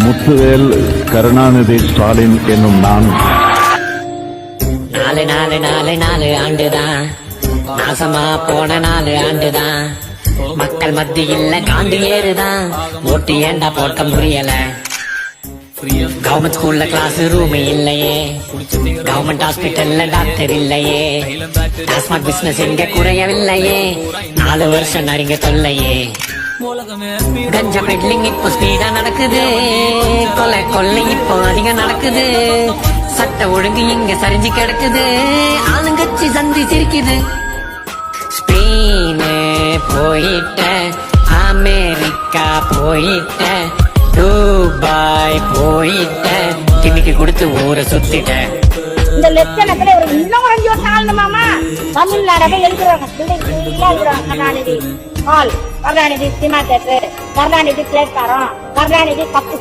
முத்துவேல் கருணாநிதி ஸ்டாலின் என்னும் நான் 4 ஆண்டுதான் நாசமா போன 4 ஆண்டுதான் மக்கள் மத்தியில் காண்டு ஏறுதான் ஓட்டு ஏண்டா போட்ட முடியல கவர்மெண்ட் ஸ்கூல்ல கிளாஸ் ரூம் இல்லையே கவர்மெண்ட் ஹாஸ்பிட்டல்ல டாக்டர் இல்லையே டாஸ்மாக் பிசினஸ் எங்க குறையவில்லையே 4 வருஷம் நடிங்க தொல்லையே கஞ்சா பெட்லிங் இப்போ ஸ்பீடா நடக்குது கொள்ளை இப்போ அதிகம் நடக்குது சட்ட ஒழுங்கு இங்க சரிஞ்சு கிடக்குது ஆளுங்கட்சி சந்தி சிரிக்குது ஸ்பெயின் போயிட்ட அமெரிக்கா போயிட்ட துபாய் போயிட்ட திமிக்கு கொடுத்து ஊரை சுத்திட்ட இந்த லட்சணத்துல ஒரு இன்னும் 5 வருஷம் ஆகணுமாமா தமிழ்நாடவே எழுதுறாங்க Karunanidhi hall Karunanidhi cinema theatre Karunanidhi platform Karunanidhi cup